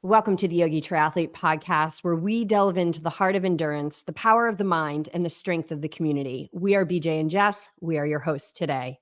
Welcome to the Yogi Triathlete podcast, where we delve into the heart of endurance, the power of the mind, and the strength of the community. We are BJ and Jess. We are your hosts today.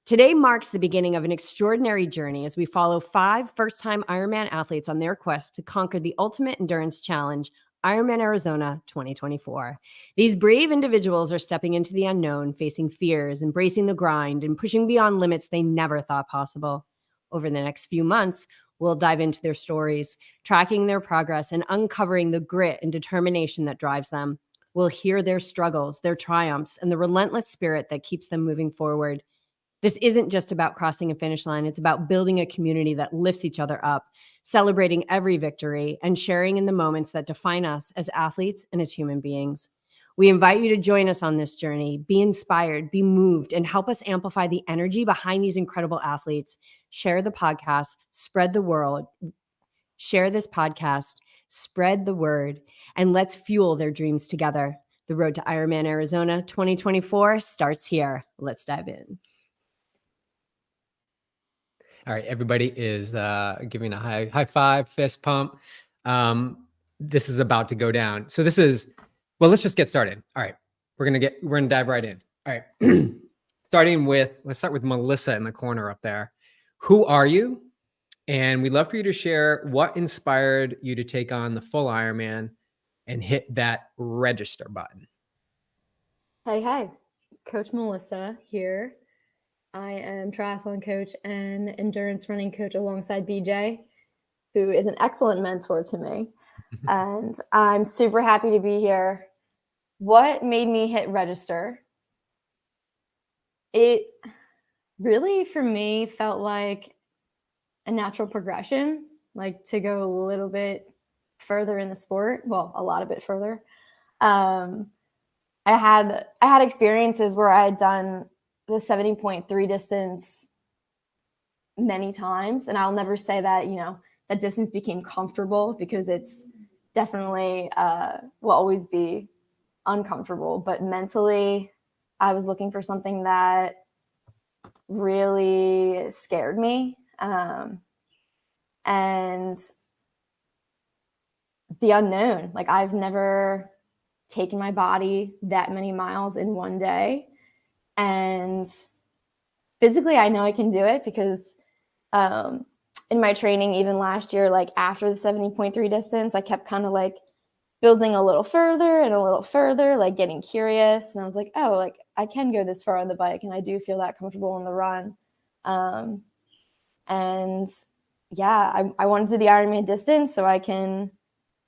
Today marks the beginning of an extraordinary journey as we follow 5 first-time Ironman athletes on their quest to conquer the ultimate endurance challenge, Ironman Arizona 2024. These brave individuals are stepping into the unknown, facing fears, embracing the grind, and pushing beyond limits they never thought possible. Over the next few months, we'll dive into their stories, tracking their progress and uncovering the grit and determination that drives them. We'll hear their struggles, their triumphs, and the relentless spirit that keeps them moving forward. This isn't just about crossing a finish line. It's about building a community that lifts each other up, celebrating every victory, and sharing in the moments that define us as athletes and as human beings. We invite you to join us on this journey, be inspired, be moved, and help us amplify the energy behind these incredible athletes. Share the podcast, spread the word, share this podcast, spread the word, and let's fuel their dreams together. The road to Ironman Arizona 2024 starts here. Let's dive in. All right, everybody is giving a high five, fist pump. This is about to go down. So this is, well, let's just get started. All right, we're gonna dive right in. All right, let's start with Melissa in the corner up there. Who are you? And we'd love for you to share what inspired you to take on the full Ironman and hit that register button. Hey, Coach Melissa here. I am triathlon coach and endurance running coach alongside BJ, who is an excellent mentor to me. And I'm super happy to be here. What made me hit register? It really, for me, felt like a natural progression, like to go a little bit further in the sport. Well, a lot of bit further. I had experiences where I had done the 70.3 distance many times. And I'll never say that, that distance became comfortable, because it's definitely will always be uncomfortable. But mentally, I was looking for something that really scared me. And the unknown, like I've never taken my body that many miles in one day. And physically, I know I can do it, because in my training, even last year, like after the 70.3 distance, I kept kind of like building a little further and a little further, like getting curious. And I was like, oh, like I can go this far on the bike, and I do feel that comfortable on the run. And yeah, I wanted to do the Ironman distance so I can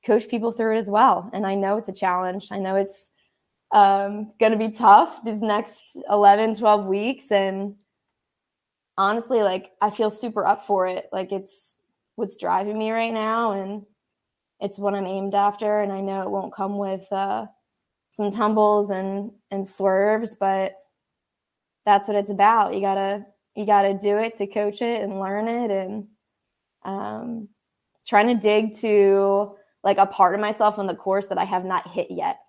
coach people through it as well. And I know it's a challenge. I know it's going to be tough these next 11, 12 weeks. And honestly, like I feel super up for it. Like it's what's driving me right now, and it's what I'm aimed after. And I know it won't come with some tumbles and swerves, but that's what it's about. You gotta do it to coach it and learn it. And trying to dig to like a part of myself on the course that I have not hit yet.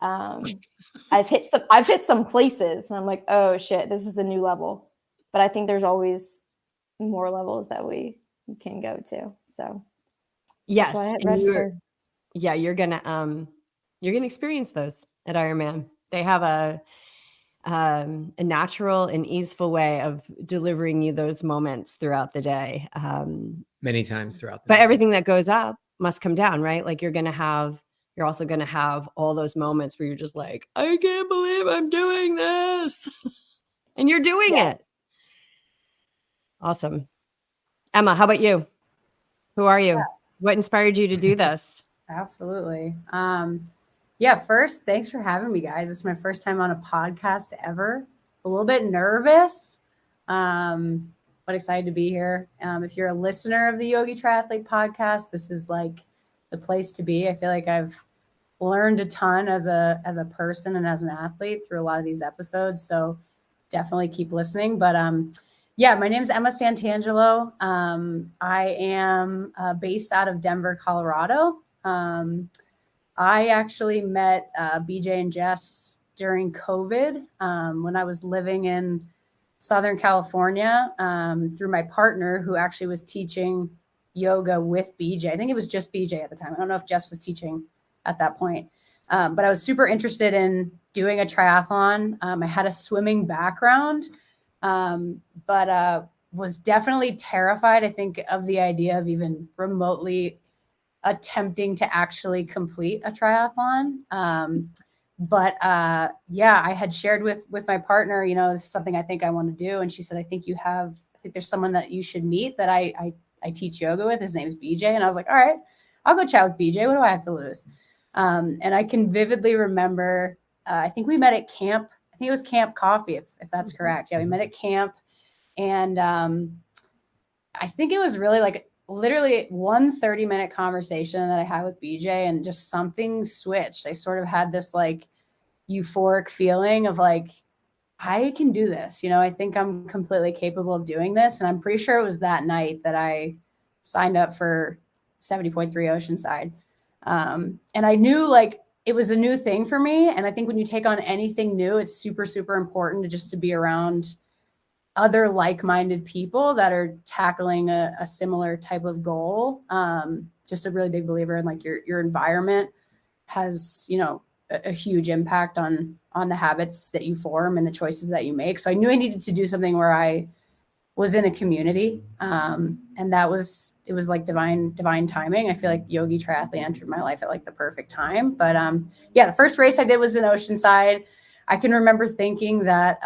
I've hit some places, and I'm like, oh shit, this is a new level. But I think there's always more levels that we can go to. So yes, that's why I hit register. You're gonna experience those at Ironman. They have a natural and easeful way of delivering you those moments throughout the day. Many times throughout the day. But everything that goes up must come down, right? Like you're also going to have all those moments where you're just like, I can't believe I'm doing this. And you're doing it. Awesome. Emma, how about you? Who are you? Yeah. What inspired you to do this? Absolutely. First, thanks for having me, guys. It's my first time on a podcast ever. A little bit nervous, but excited to be here. If you're a listener of the Yogi Triathlete podcast, this is like the place to be. I feel like I've learned a ton as a person and as an athlete through a lot of these episodes. So definitely keep listening. But my name is Emma Santangelo. I am based out of Denver, Colorado. I actually met BJ and Jess during COVID when I was living in Southern California through my partner, who actually was teaching yoga with BJ. I think it was just BJ at the time. I don't know if Jess was teaching at that point. But I was super interested in doing a triathlon. I had a swimming background, but was definitely terrified, I think, of the idea of even remotely attempting to actually complete a triathlon. Yeah, I had shared with my partner, you know, this is something I think I want to do. And she said, I think there's someone that you should meet that I teach yoga with. His name is BJ. And I was like, all right, I'll go chat with BJ. What do I have to lose? And I can vividly remember, I think we met at camp. I think it was Camp Coffee, if that's correct. Yeah, we met at camp. And I think it was really like literally 1 30-minute conversation that I had with BJ, and just something switched. I sort of had this like euphoric feeling of like, I can do this. You know, I think I'm completely capable of doing this. And I'm pretty sure it was that night that I signed up for 70.3 Oceanside. And I knew like it was a new thing for me. And I think when you take on anything new, it's super, super important to be around other like-minded people that are tackling a similar type of goal. Just a really big believer in like your environment has, you know, a huge impact on the habits that you form and the choices that you make. So I knew I needed to do something where I was in a community. And it was like divine timing. I feel like YogiTriathlete entered my life at like the perfect time. But yeah, the first race I did was in Oceanside. I can remember thinking that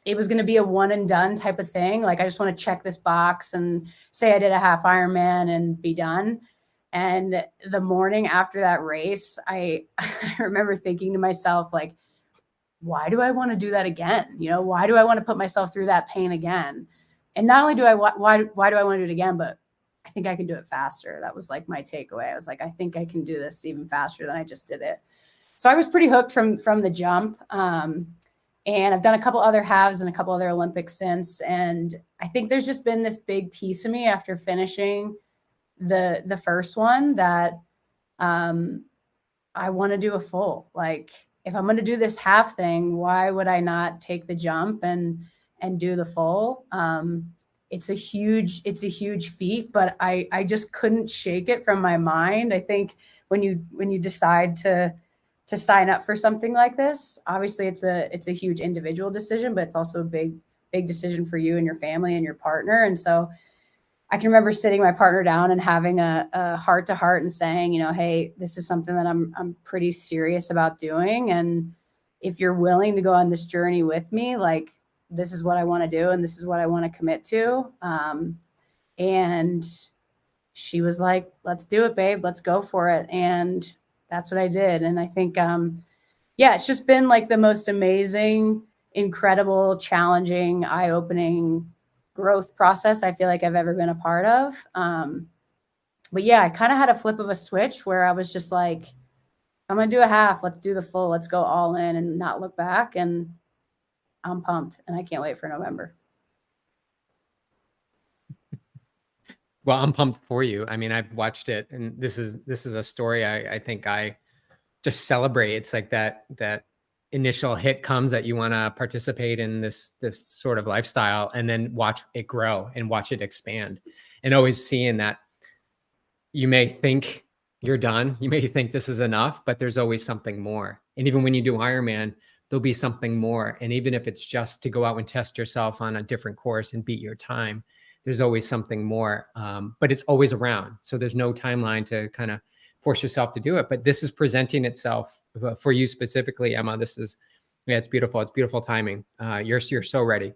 it was going to be a one and done type of thing. Like, I just want to check this box and say I did a half Ironman and be done. And the morning after that race, I remember thinking to myself, like, why do I want to do that again? You know, why do I want to put myself through that pain again? And not only do I, why do I want to do it again, but I think I can do it faster. That was like my takeaway. I was like, I think I can do this even faster than I just did it. So I was pretty hooked from the jump. And I've done a couple other halves and a couple other Olympics since. And I think there's just been this big piece of me after finishing the first one that I want to do a full. Like, if I'm going to do this half thing, why would I not take the jump and do the full? It's a huge feat, but I just couldn't shake it from my mind. I think when you decide to sign up for something like this, obviously it's a huge individual decision, but it's also a big decision for you and your family and your partner. And so I can remember sitting my partner down and having a heart to heart and saying, you know, hey, this is something that I'm pretty serious about doing. And if you're willing to go on this journey with me, like, this is what I want to do. And this is what I want to commit to. And she was like, let's do it, babe. Let's go for it. And that's what I did. And I think, yeah, it's just been like the most amazing, incredible, challenging, eye-opening growth process I feel like I've ever been a part of. But yeah, I kind of had a flip of a switch where I was just like, I'm going to do a half. Let's do the full. Let's go all in and not look back. And I'm pumped and I can't wait for November. Well, I'm pumped for you. I mean, I've watched it, and this is a story I think I just celebrate. It's like that initial hit comes that you want to participate in this sort of lifestyle, and then watch it grow and watch it expand, and always seeing that you may think you're done, you may think this is enough, but there's always something more. And even when you do Ironman, there'll be something more. And even if it's just to go out and test yourself on a different course and beat your time, there's always something more. But it's always around. So there's no timeline to kind of force yourself to do it. But this is presenting itself for you specifically, Emma. This is, yeah, it's beautiful. It's beautiful timing. You're so ready.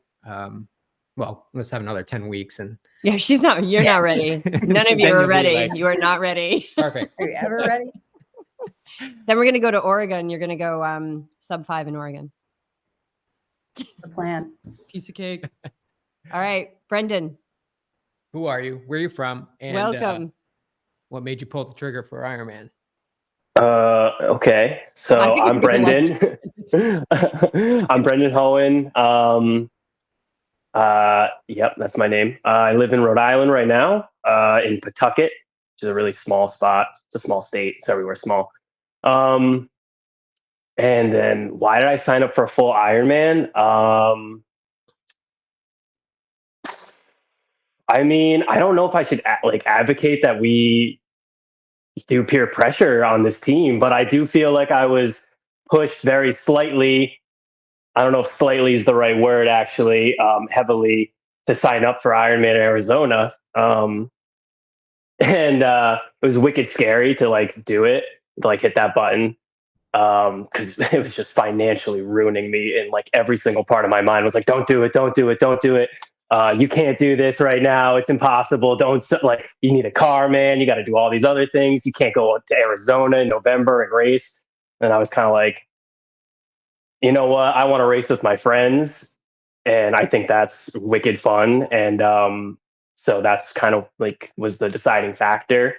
Well, let's have another 10 weeks. And yeah, you're not ready. None of you are ready. Like, you are not ready. Perfect. Are you ever ready? Then we're going to go to Oregon. You're going to go sub 5 in Oregon. The plan. Piece of cake. All right, Brendan. Who are you? Where are you from? And welcome. What made you pull the trigger for Ironman? Okay. So I'm Brendan. I'm Brendan Hohen. Yep, that's my name. I live in Rhode Island right now, in Pawtucket, which is a really small spot. It's a small state. It's everywhere small. And then why did I sign up for a full I mean, I don't know if I should advocate that we do peer pressure on this team, but I do feel like I was pushed very slightly. I don't know if slightly is the right word, actually, heavily to sign up for Ironman Arizona. And it was wicked scary to do it, to hit that button. Because it was just financially ruining me, and every single part of my mind was like, don't do it, don't do it, don't do it. You can't do this right now. It's impossible. Don't you need a car, man. You got to do all these other things. You can't go to Arizona in November and race. And I was kind of like, you know what? I want to race with my friends, and I think that's wicked fun. And so that's kind of was the deciding factor.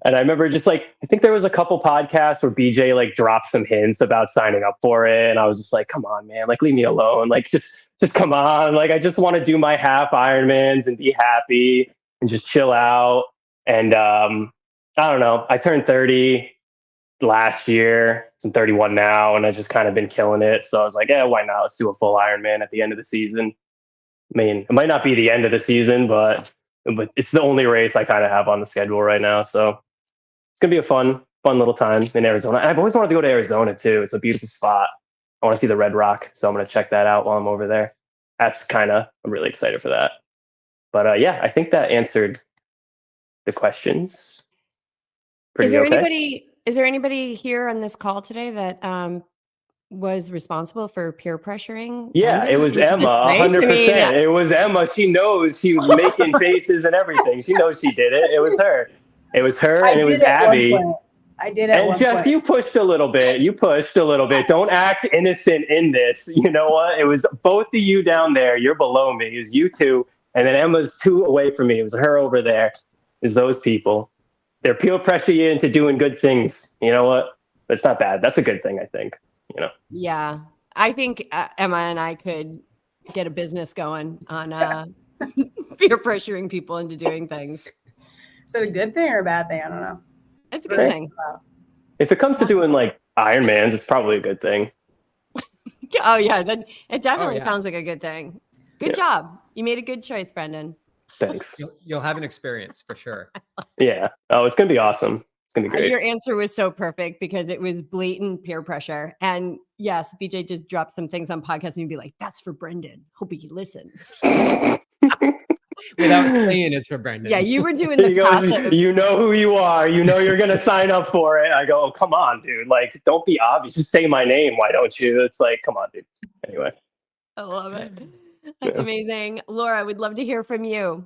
And I remember I think there was a couple podcasts where BJ dropped some hints about signing up for it. And I was just like, come on, man, leave me alone. Just come on. I just want to do my half Ironmans and be happy and just chill out. And I don't know. I turned 30 last year. I'm 31 now, and I've just kind of been killing it. So I was like, yeah, why not? Let's do a full Ironman at the end of the season. I mean, it might not be the end of the season, but it's the only race I kind of have on the schedule right now. So it's going to be a fun little time in Arizona. And I've always wanted to go to Arizona too. It's a beautiful spot. I want to see the Red Rock. So I'm going to check that out while I'm over there. I'm really excited for that. But yeah, I think that answered the questions. Is there anybody here on this call today that was responsible for peer pressuring? Yeah, it was Emma, 100%. It was Emma. She knows. She was making faces and everything. She knows she did it. It was her. And it was Abby. I did at one point. And Jess, you pushed a little bit. Don't act innocent in this. You know what? It was both of you down there. You're below me. It was you two. And then Emma's 2 away from me. It was her over there. It was those people. They're peer pressure you into doing good things. You know what? It's not bad. That's a good thing, I think. Yeah, I think Emma and I could get a business going on peer pressuring people into doing things. Is it a good thing or a bad thing? I don't know. It's a good thing. If it comes to doing Ironmans, it's probably a good thing. Oh yeah, then it definitely sounds like a good thing. Good job. You made a good choice, Brendan. Thanks. You'll have an experience for sure. Yeah. Oh, it's gonna be awesome. It's gonna be great. Your answer was so perfect because it was blatant peer pressure. And yes, BJ just dropped some things on podcasts and you'd be like, that's for Brendan. Hope he listens. Without saying it's for Brendan. Yeah, you were doing the passive. You know who you are. You know you're going to sign up for it. I go, oh, come on, dude. Don't be obvious. Just say my name. Why don't you? It's come on, dude. Anyway. I love it. That's amazing. Laura, I would love to hear from you.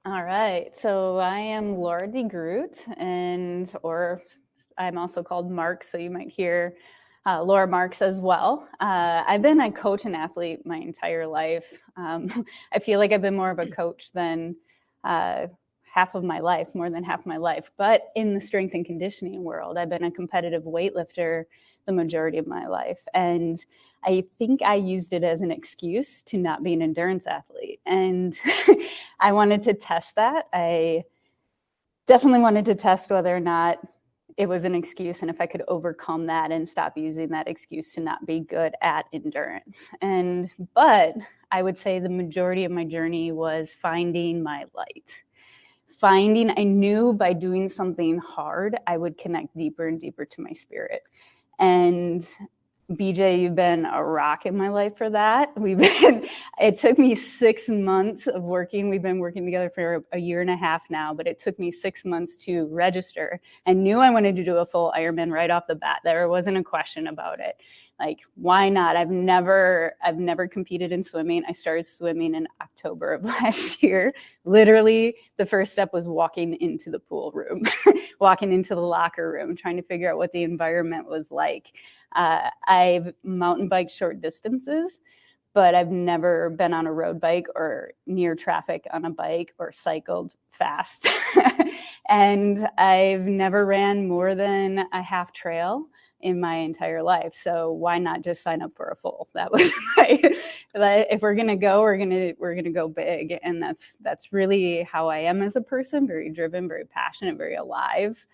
All right. So I am Laura DeGroot, or I'm also called Mark. So you might hear Laura Marks as well. I've been a coach and athlete my entire life. I feel like I've been more of a coach than more than half of my life. But in the strength and conditioning world, I've been a competitive weightlifter the majority of my life. And I think I used it as an excuse to not be an endurance athlete. And I wanted to test that. I definitely wanted to test whether or not it was an excuse and if I could overcome that and stop using that excuse to not be good at endurance. But I would say the majority of my journey was finding my light. I knew by doing something hard, I would connect deeper and deeper to my spirit. And BJ, you've been a rock in my life for that. It took me 6 months of working. We've been working together for a year and a half now, but it took me 6 months to register. I knew I wanted to do a full Ironman right off the bat. There wasn't a question about it. Why not? I've never competed in swimming. I started swimming in October of last year. Literally, the first step was walking into the pool room, walking into the locker room, trying to figure out what the environment was like. I've mountain biked short distances, but I've never been on a road bike or near traffic on a bike or cycled fast. And I've never ran more than a half trail in my entire life. So why not just sign up for a full? That was if we're going to go, we're going to go big. And that's really how I am as a person, very driven, very passionate, very alive.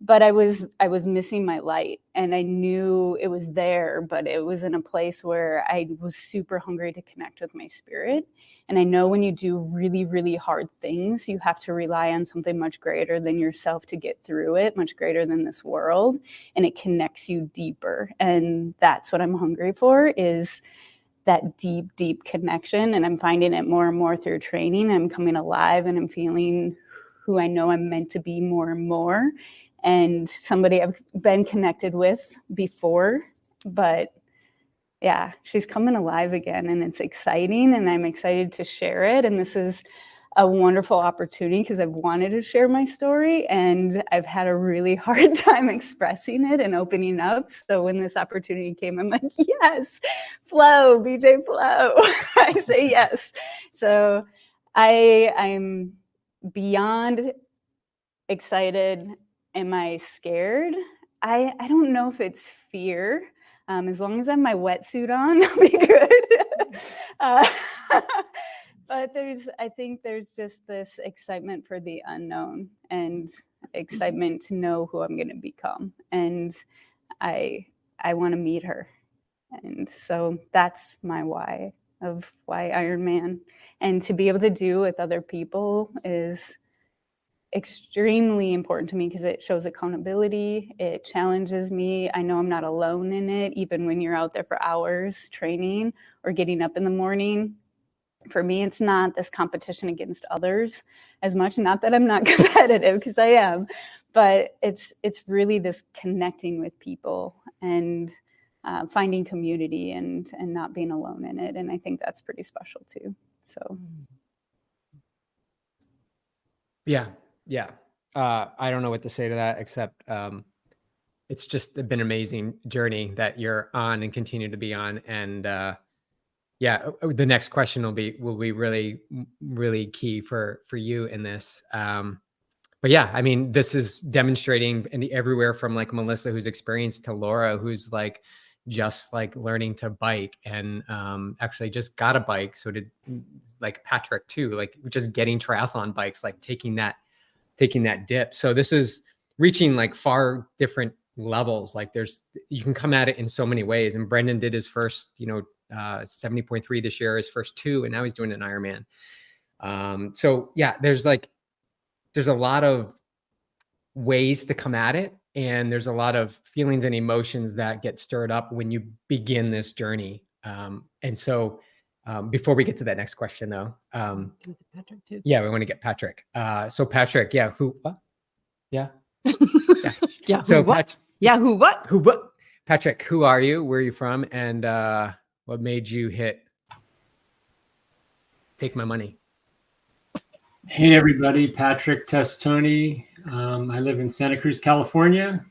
but I was missing my light, and I knew it was there, but it was in a place where I was super hungry to connect with my spirit. And I know when you do really, really hard things, you have to rely on something much greater than yourself to get through it, much greater than this world. And it connects you deeper. And that's what I'm hungry for, is that deep, deep connection. And I'm finding it more and more through training. I'm coming alive, and I'm feeling who I know I'm meant to be more and more. And somebody I've been connected with before, but yeah, she's coming alive again, and it's exciting, and I'm excited to share it. And this is a wonderful opportunity because I've wanted to share my story, and I've had a really hard time expressing it and opening up. So when this opportunity came, I'm like, yes, flow, BJ, flow. I say yes. So I'm beyond excited. Am I scared? I don't know if it's fear. As long as I have my wetsuit on, I'll be good. But I think there's just this excitement for the unknown, and excitement to know who I'm going to become. And I want to meet her. And so that's my why of why Ironman. And to be able to do with other people is extremely important to me because it shows accountability. It challenges me. I know I'm not alone in it, even when you're out there for hours training or getting up in the morning. For me, it's not this competition against others as much. Not that I'm not competitive, because I am, but it's really this connecting with people and finding community and not being alone in it. And I think that's pretty special too. So. Yeah. I don't know what to say to that, except it's just been an amazing journey that you're on and continue to be on. And the next question will be really, really key for you in this. But yeah, I mean, this is demonstrating everywhere from like Melissa, who's experienced, to Laura, who's like just like learning to bike and actually just got a bike. So did like Patrick too, like just getting triathlon bikes, like taking that dip. So this is reaching like far different levels. Like you can come at it in so many ways. And Brendan did his first, 70.3 this year, his first 2, and now he's doing an Ironman. So yeah, there's a lot of ways to come at it. And there's a lot of feelings and emotions that get stirred up when you begin this journey. And so before we get to that next question though, Patrick too. Yeah, we want to get Patrick. So Patrick, yeah, who, what? Yeah. Yeah. So who, what? Yeah. Who, what? Who, what? Patrick, who are you? Where are you from? And what made you take my money? Hey everybody, Patrick Testoni. I live in Santa Cruz, California.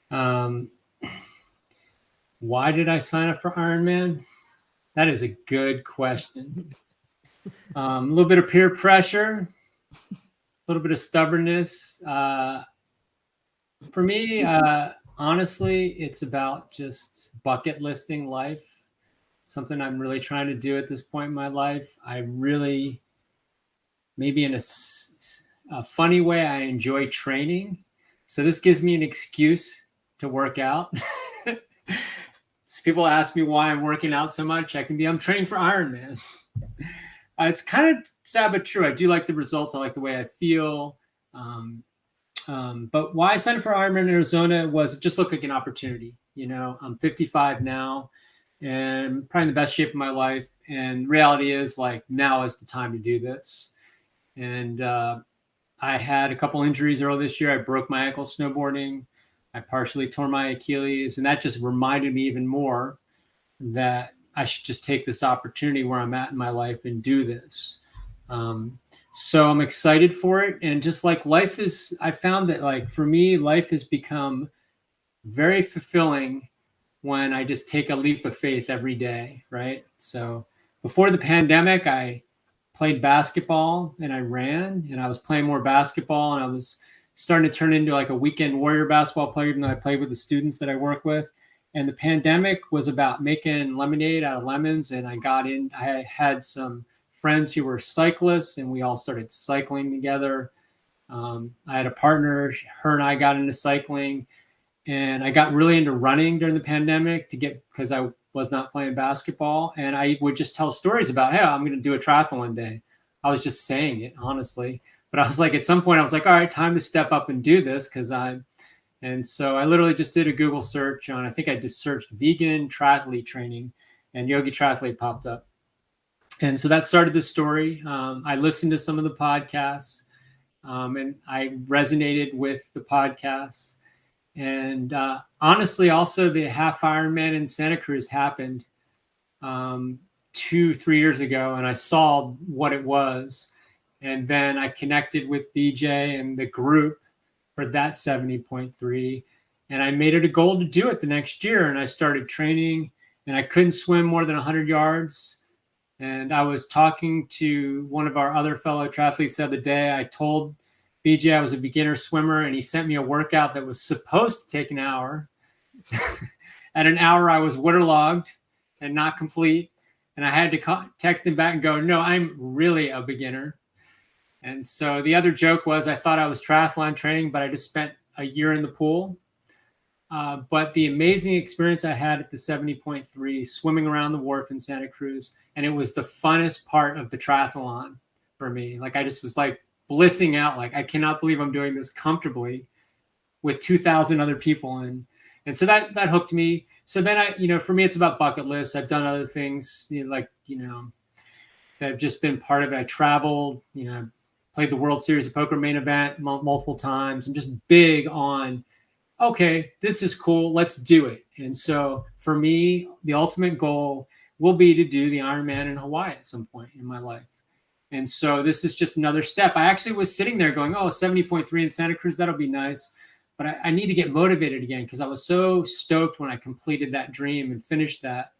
Why did I sign up for Ironman? That is a good question. A little bit of peer pressure, a little bit of stubbornness. For me, honestly, it's about just bucket listing life. Something I'm really trying to do at this point in my life. I really, maybe in a funny way, I enjoy training. So this gives me an excuse to work out. So people ask me why I'm working out so much. I'm training for Ironman. It's kind of sad but true. I do like the results. I like the way I feel. But why I signed up for Ironman Arizona was it just looked like an opportunity. I'm 55 now and probably in the best shape of my life. And reality is like now is the time to do this. And I had a couple injuries earlier this year. I broke my ankle snowboarding. I partially tore my Achilles. And that just reminded me even more that I should just take this opportunity where I'm at in my life and do this. So I'm excited for it. And just like I found that like for me, life has become very fulfilling when I just take a leap of faith every day, right? So before the pandemic, I played basketball and I ran, and I was playing more basketball, and I was starting to turn into like a weekend warrior basketball player, even though I played with the students that I work with. And the pandemic was about making lemonade out of lemons. And I had some friends who were cyclists, and we all started cycling together. I had a partner, her and I got into cycling, and I got really into running during the pandemic because I was not playing basketball. And I would just tell stories about, hey, I'm going to do a triathlon one day. I was just saying it, honestly. But I was like, at some point, I was like, all right, time to step up and do this and so I literally just did a Google search on, I think I just searched vegan triathlete training, and YogiTriathlete popped up. And so that started the story. I listened to some of the podcasts, and I resonated with the podcasts. And honestly, also the half Ironman in Santa Cruz happened 2-3 years ago, and I saw what it was. And then I connected with BJ and the group for that 70.3. And I made it a goal to do it the next year. And I started training, and I couldn't swim more than 100 yards. And I was talking to one of our other fellow triathletes the other day. I told BJ I was a beginner swimmer, and he sent me a workout that was supposed to take an hour. At an hour, I was waterlogged and not complete. And I had to text him back and go, no, I'm really a beginner. And so the other joke was I thought I was triathlon training, but I just spent a year in the pool. But the amazing experience I had at the 70.3, swimming around the wharf in Santa Cruz, and it was the funnest part of the triathlon for me. Like, I just was like blissing out. Like, I cannot believe I'm doing this comfortably with 2,000 other people. And so that hooked me. So then for me, it's about bucket lists. I've done other things, that have just been part of it. I traveled, played the World Series of Poker main event multiple times. I'm just big on, okay, this is cool, let's do it. And so for me, the ultimate goal will be to do the Ironman in Hawaii at some point in my life. And so this is just another step. I actually was sitting there going, 70.3 in Santa Cruz, that'll be nice. But I need to get motivated again, because I was so stoked when I completed that dream and finished that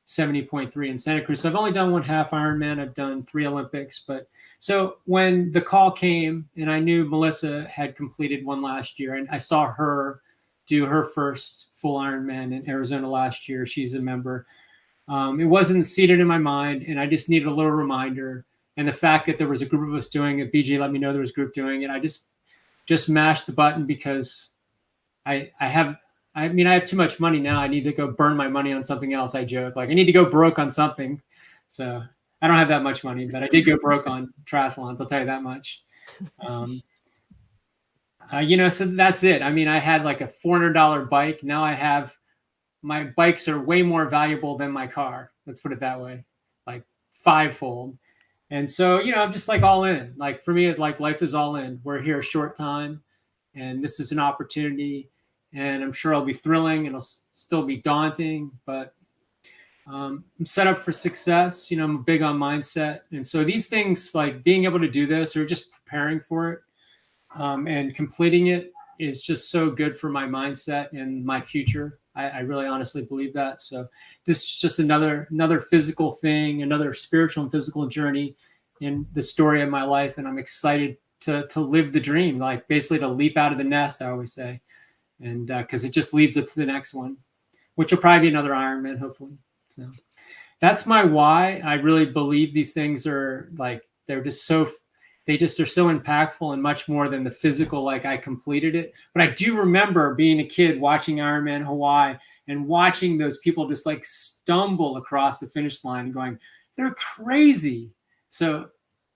70.3 in Santa Cruz. So I've only done one half Ironman. I've done 3 Olympics. But so when the call came, and I knew Melissa had completed one last year, and I saw her do her first full Ironman in Arizona last year. She's a member. It wasn't seated in my mind, and I just needed a little reminder. And the fact that there was a group of us doing it, BJ let me know there was a group doing it. I just mashed the button because I have too much money now. I need to go burn my money on something else. I joke, like, I need to go broke on something. So I don't have that much money, but I did go broke on triathlons. I'll tell you that much. So that's it. I had like a $400 bike. Now my bikes are way more valuable than my car. Let's put it that way, like 5-fold. And so, I'm just like all in. Like, for me, like, life is all in. We're here a short time, and this is an opportunity, and I'm sure it'll be thrilling, and it'll still be daunting, but I'm set up for success. I'm big on mindset. And so these things, like being able to do this or just preparing for it and completing it, is just so good for my mindset and my future. I really honestly believe that. So this is just another physical thing, another spiritual and physical journey in the story of my life. And I'm excited to live the dream, like basically to leap out of the nest, I always say. And because it just leads up to the next one, which will probably be another Ironman, hopefully. So that's my why. I really believe these things are like, they're just so impactful and much more than the physical, like I completed it. But I do remember being a kid watching Ironman Hawaii and watching those people just like stumble across the finish line and going, they're crazy. So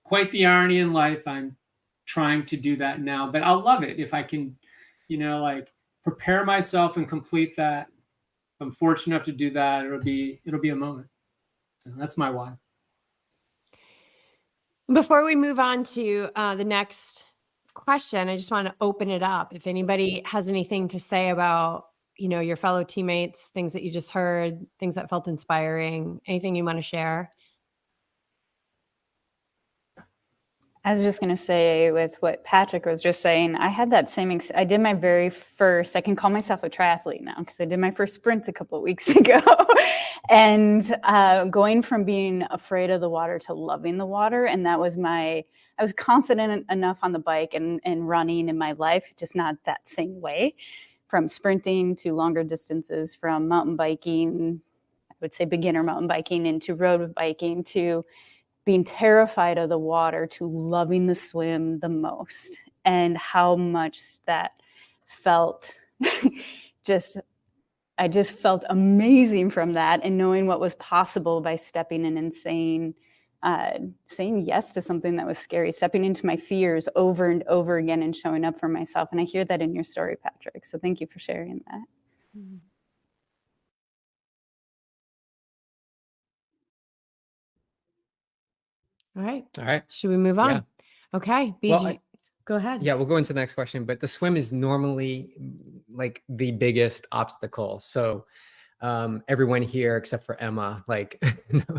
quite the irony in life. I'm trying to do that now, but I'll love it if I can, like prepare myself and complete that. If I'm fortunate enough to do that, it'll be a moment. So that's my why. Before we move on to the next question, I just want to open it up. If anybody has anything to say about, your fellow teammates, things that you just heard, things that felt inspiring, anything you want to share. I was just going to say, with what Patrick was just saying, I had that same, I did my very first, I can call myself a triathlete now because I did my first sprint a couple of weeks ago. And going from being afraid of the water to loving the water. And that was I was confident enough on the bike and running in my life, just not that same way. From sprinting to longer distances, from mountain biking, I would say beginner mountain biking, into road biking, to being terrified of the water, to loving the swim the most. and how much that felt I just felt amazing from that, and knowing what was possible by stepping in and saying yes to something that was scary, stepping into my fears over and over again and showing up for myself. And I hear that in your story, Patrick. So thank you for sharing that. All right. All right. Should we move on? Yeah. Okay. BG, Well, go ahead. Yeah, we'll go into the next question, but the swim is normally like the biggest obstacle. So everyone here except for Emma, like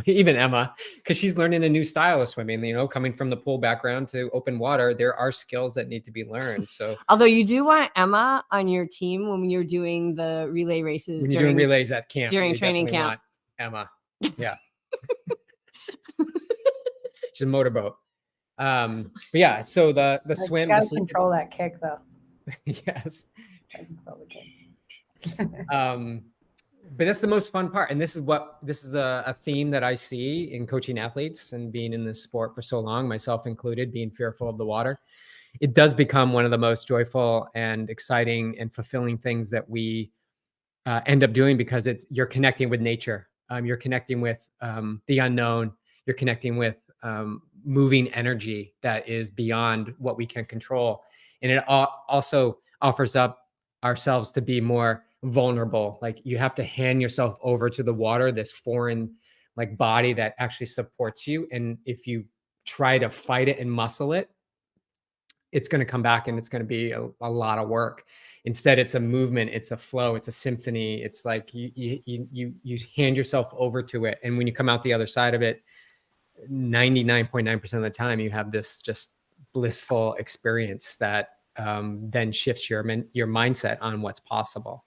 even Emma, because she's learning a new style of swimming, you know, coming from the pool background to open water, there are skills that need to be learned. So although you do want Emma on your team when you're doing the relay races, when you're doing relays at camp, during training camp, want Emma. Yeah. She's a motorboat. But yeah, so the swim. You gotta control that kick though. Yes. But that's the most fun part. And this is a theme that I see in coaching athletes and being in this sport for so long, myself included, being fearful of the water. It does become one of the most joyful and exciting and fulfilling things that we end up doing, because you're connecting with nature. You're connecting with the unknown. You're connecting with moving energy that is beyond what we can control. And it also offers up ourselves to be more vulnerable. Like, you have to hand yourself over to the water, this foreign like body that actually supports you. And if you try to fight it and muscle it, it's going to come back and it's going to be a lot of work. Instead, it's a movement, it's a flow, it's a symphony. It's like you hand yourself over to it. And when you come out the other side of it, 99.9% of the time, you have this just blissful experience that then shifts your mindset on what's possible.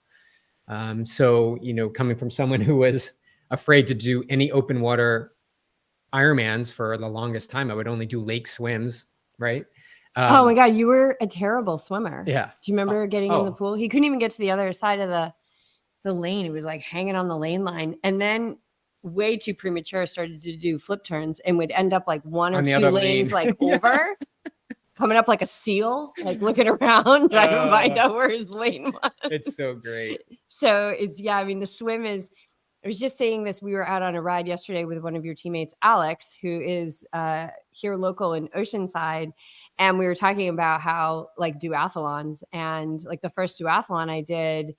So, you know, coming from someone who was afraid to do any open water Ironmans for the longest time, I would only do lake swims, right? Oh my God, you were a terrible swimmer. Yeah. Do you remember getting in the pool? He couldn't even get to the other side of the lane. He was like hanging on the lane line, and then way too premature started to do flip turns and would end up like one or two lanes like over, coming up like a seal, like looking around, trying to find out where his lane was. It's so great. So I mean, the swim is, I was just saying this, we were out on a ride yesterday with one of your teammates, Alex, who is here local in Oceanside. And we were talking about how like duathlons, and like the first duathlon I did,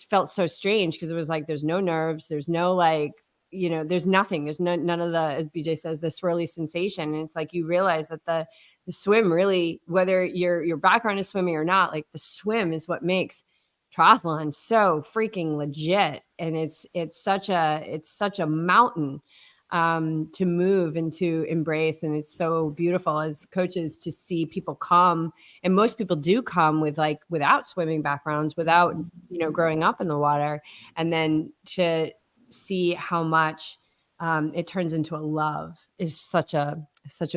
felt so strange because it was like, there's no nerves. There's no like, you know, there's nothing. There's none of the, as BJ says, the swirly sensation. And it's like, you realize that the swim really, whether your background is swimming or not, like the swim is what makes triathlon so freaking legit. And it's such a mountain to move and to embrace. And it's so beautiful as coaches to see people come. And most people do come with like, without swimming backgrounds, without, you know, growing up in the water. And then to see how much it turns into a love is such a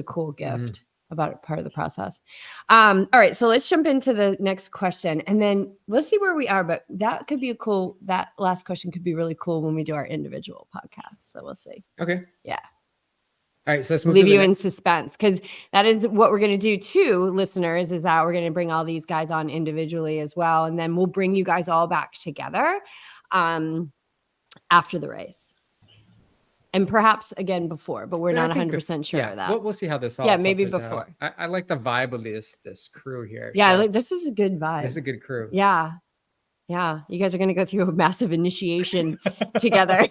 cool gift about part of the process. All right, so let's jump into the next question, and then let's see where we are. But that last question could be really cool when we do our individual podcast. So we'll see. Okay. Yeah. All right, so let's move leave you in suspense, because that is what we're going to do too, listeners, is that we're going to bring all these guys on individually as well. And then we'll bring you guys all back together after the race. And perhaps again before, but we're not 100% sure of that. We'll see how this all maybe before. I like the vibe of this crew here. Yeah, so this is a good vibe. This is a good crew. Yeah. Yeah. You guys are going to go through a massive initiation together.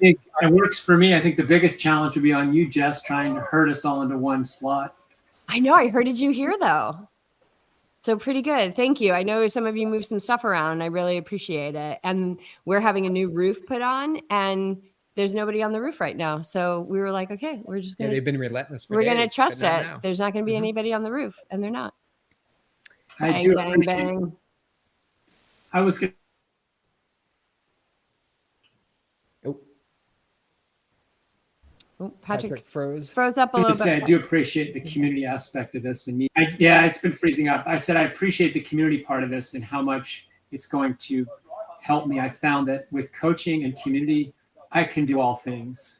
It works for me. I think the biggest challenge would be on you, Jess, trying to herd us all into one slot. I know. I herded you here, though. So pretty good. Thank you. I know some of you moved some stuff around. I really appreciate it. And we're having a new roof put on, and there's nobody on the roof right now. So we were like, okay, we're just going to. They've been relentless for We're days, going to trust it. Now. There's not going to be anybody on the roof, and they're not. I do appreciate. I was going to. Oh, Patrick froze up a little bit. I do appreciate the community aspect of this. And it's been freezing up. I said I appreciate the community part of this and how much it's going to help me. I found that with coaching and community, I can do all things.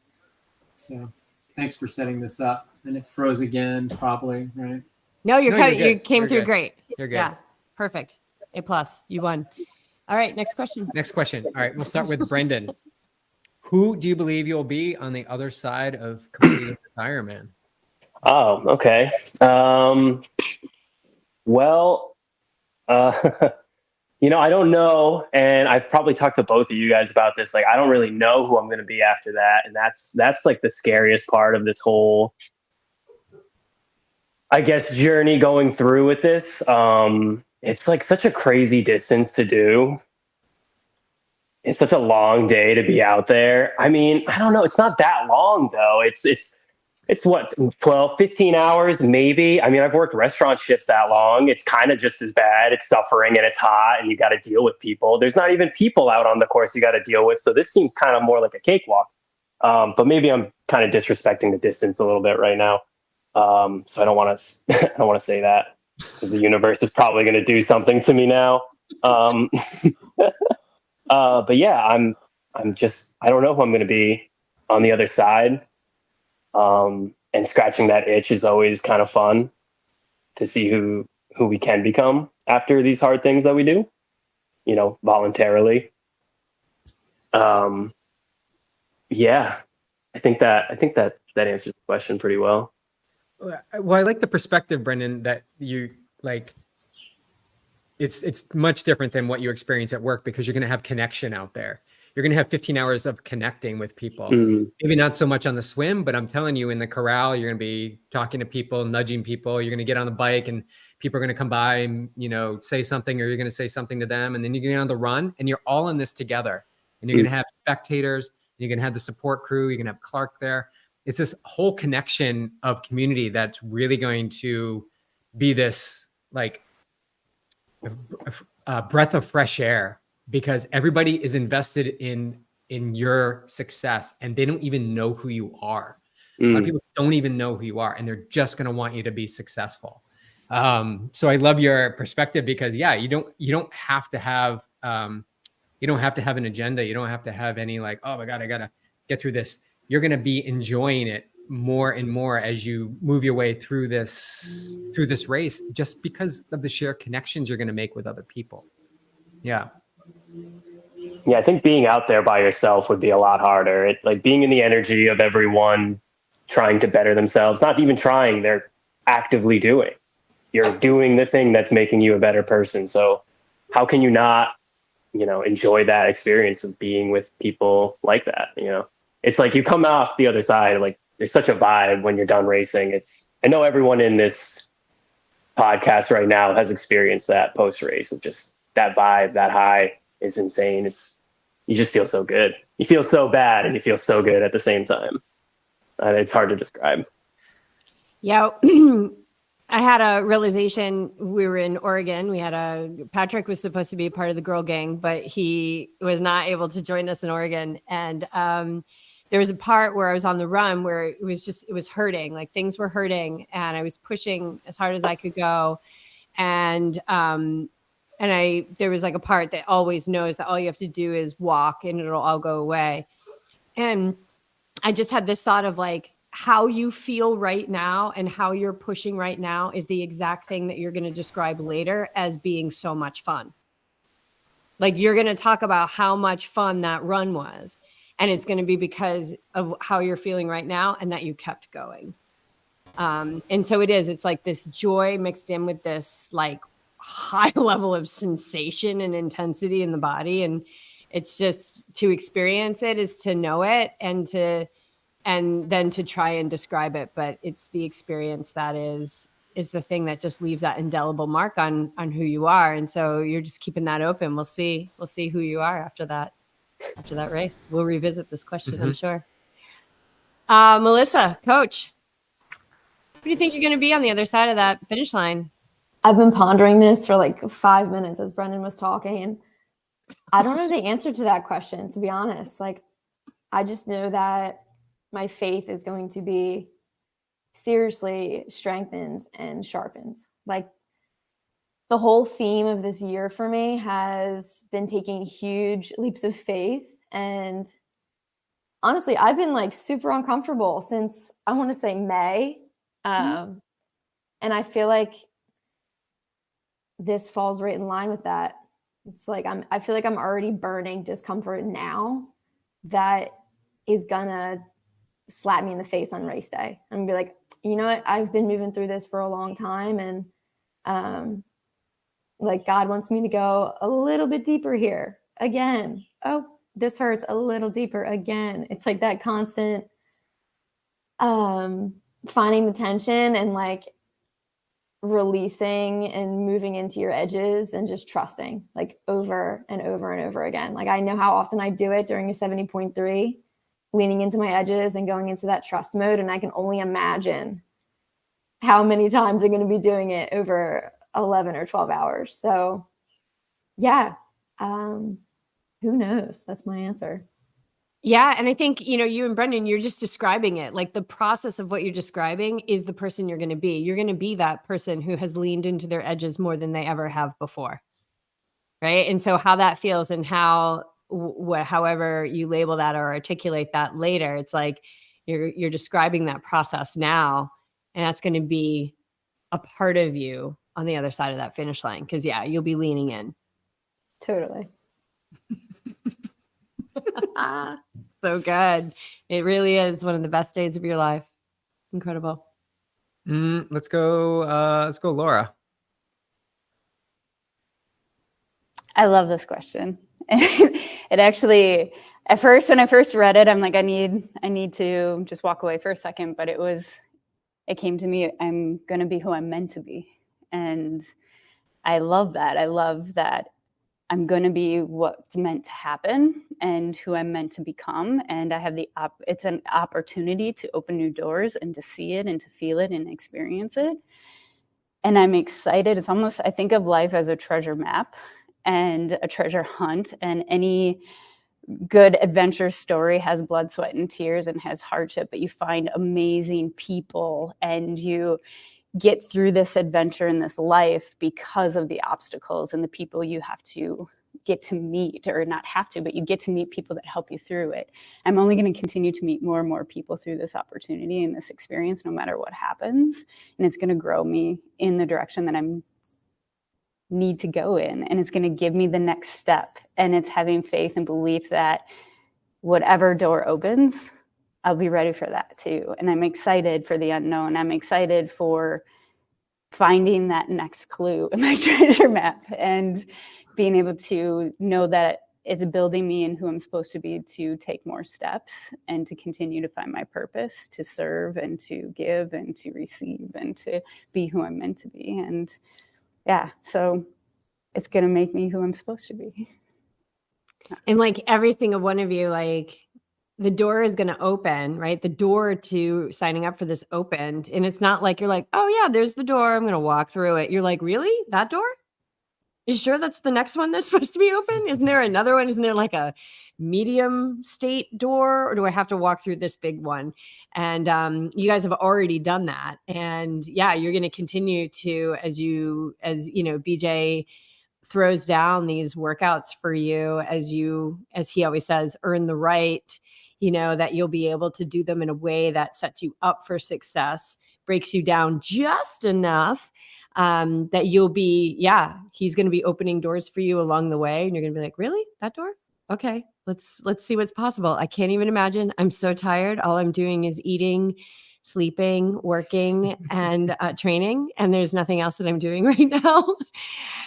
So thanks for setting this up. and it froze again, probably, right? No, No, you're good. you came You're through good. great. You're good. Yeah, perfect. A+. You won. All right, next question. Next question. All right, we'll start with Brendan. Who do you believe you'll be on the other side of completing this Ironman? Oh, okay. Well, I don't know, and I've probably talked to both of you guys about this. Like, I don't really know who I'm going to be after that, and that's like the scariest part of this whole, I guess, journey going through with this. It's like such a crazy distance to do. It's such a long day to be out there. I mean, I don't know. It's not that long though. It's what, 12, 15 hours, maybe. I mean, I've worked restaurant shifts that long. It's kind of just as bad. It's suffering and it's hot and you got to deal with people. There's not even people out on the course you got to deal with. So this seems kind of more like a cakewalk. But maybe I'm kind of disrespecting the distance a little bit right now. So I don't want to say that because the universe is probably going to do something to me now. But yeah, I'm just, I don't know who I'm going to be on the other side. And scratching that itch is always kind of fun to see who we can become after these hard things that we do, voluntarily. Yeah, I think that answers the question pretty well. Well, I like the perspective, Brendan, that you like. It's much different than what you experience at work because you're going to have connection out there. You're going to have 15 hours of connecting with people. Maybe not so much on the swim, but I'm telling you, in the corral, you're going to be talking to people, nudging people. You're going to get on the bike and people are going to come by and, say something, or you're going to say something to them. And then you get on the run and you're all in this together. And you're going to have spectators. You're going to have the support crew. You're going to have Clark there. It's this whole connection of community that's really going to be this like a breath of fresh air, because everybody is invested in your success and they don't even know who you are. A lot of people don't even know who you are and they're just going to want you to be successful. So I love your perspective because you don't have to have an agenda. You don't have to have any like, oh my God, I got to get through this. You're going to be enjoying it more and more as you move your way through this race, just because of the sheer connections you're going to make with other people. Yeah. Yeah, I think being out there by yourself would be a lot harder. Like being in the energy of everyone trying to better themselves, not even trying, they're actively doing. You're doing the thing that's making you a better person. So how can you not, enjoy that experience of being with people like that? It's like you come off the other side, like there's such a vibe when you're done racing. I know everyone in this podcast right now has experienced that post-race of just that vibe, that high is insane. You just feel so good. You feel so bad and you feel so good at the same time. It's hard to describe. Yeah. I had a realization. We were in Oregon. Patrick was supposed to be a part of the girl gang, but he was not able to join us in Oregon. And, there was a part where I was on the run where it was hurting, like things were hurting and I was pushing as hard as I could go. And there was like a part that always knows that all you have to do is walk and it'll all go away. And I just had this thought of like, how you feel right now and how you're pushing right now is the exact thing that you're going to describe later as being so much fun. Like you're going to talk about how much fun that run was. And it's going to be because of how you're feeling right now and that you kept going. And so it's like this joy mixed in with this like high level of sensation and intensity in the body. And it's just to experience it is to know it and then to try and describe it. But it's the experience that is the thing that just leaves that indelible mark on who you are. And so you're just keeping that open. We'll see who you are after that race. We'll revisit this question, I'm sure. Melissa, coach, who do you think you're going to be on the other side of that finish line? I've been pondering this for like 5 minutes as Brendan was talking, and I don't know the answer to that question, to be honest. Like, I just know that my faith is going to be seriously strengthened and sharpened. Like, the whole theme of this year for me has been taking huge leaps of faith. And honestly, I've been like super uncomfortable since I want to say May And I feel like this falls right in line with that. It's like I feel like I'm already burning discomfort now that is gonna slap me in the face on race day. I'm gonna be like, you know what? I've been moving through this for a long time, and like God wants me to go a little bit deeper here again. Oh, this hurts a little deeper again. It's like that constant finding the tension and like releasing and moving into your edges and just trusting like over and over and over again. Like I know how often I do it during a 70.3, leaning into my edges and going into that trust mode. And I can only imagine how many times I'm going to be doing it over 11 or 12 hours. So yeah, who knows? That's my answer. Yeah. And I think, you and Brendan, you're just describing it. Like the process of what you're describing is the person you're going to be. You're going to be that person who has leaned into their edges more than they ever have before. Right. And so how that feels and however you label that or articulate that later, it's like you're describing that process now, and that's going to be a part of you on the other side of that finish line. Cause yeah, you'll be leaning in. Totally. So good. It really is one of the best days of your life. Incredible. Let's go, Laura. I love this question. It actually, at first, when I first read it, I'm like, I need to just walk away for a second. But it came to me, I'm going to be who I'm meant to be. And I love that. I love that I'm going to be what's meant to happen and who I'm meant to become. And I have it's an opportunity to open new doors and to see it and to feel it and experience it. And I'm excited. It's almost, I think of life as a treasure map and a treasure hunt, and any good adventure story has blood, sweat, and tears and has hardship, but you find amazing people and you get through this adventure in this life because of the obstacles and the people you have to get to meet, or not have to, but you get to meet people that help you through it. I'm only going to continue to meet more and more people through this opportunity and this experience, no matter what happens. And it's going to grow me in the direction that I'm need to go in. And it's going to give me the next step. And it's having faith and belief that whatever door opens, I'll be ready for that too. And I'm excited for the unknown. I'm excited for finding that next clue in my treasure map and being able to know that it's building me in who I'm supposed to be to take more steps and to continue to find my purpose, to serve and to give and to receive and to be who I'm meant to be. And yeah, so it's going to make me who I'm supposed to be. And like every single one of you, like the door is going to open, right? The door to signing up for this opened. And it's not like you're like, oh yeah, there's the door, I'm going to walk through it. You're like, really? That door? You sure that's the next one that's supposed to be open? Isn't there another one? Isn't there like a medium state door, or do I have to walk through this big one? And you guys have already done that. And yeah, you're going to continue to, as BJ throws down these workouts for you, as he always says, earn the right, that you'll be able to do them in a way that sets you up for success, breaks you down just enough that you'll be, he's going to be opening doors for you along the way. And you're going to be like, really? That door? Okay, let's see what's possible. I can't even imagine. I'm so tired. All I'm doing is eating, sleeping, working, and training. And there's nothing else that I'm doing right now.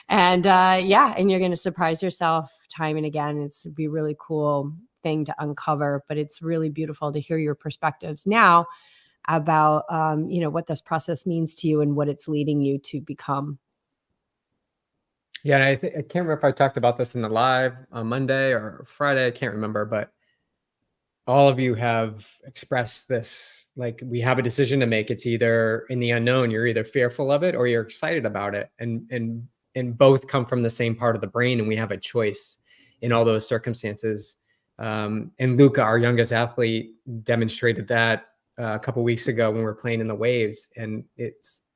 And and you're going to surprise yourself time and again. It's be a really cool thing to uncover, but it's really beautiful to hear your perspectives now about, what this process means to you and what it's leading you to become. Yeah, and I can't remember if I talked about this in the live on Monday or Friday. I can't remember, but all of you have expressed this, like, we have a decision to make. It's either in the unknown, you're either fearful of it or you're excited about it. And both come from the same part of the brain, and we have a choice in all those circumstances. And Luca, our youngest athlete, demonstrated that a couple of weeks ago when we were playing in the waves, and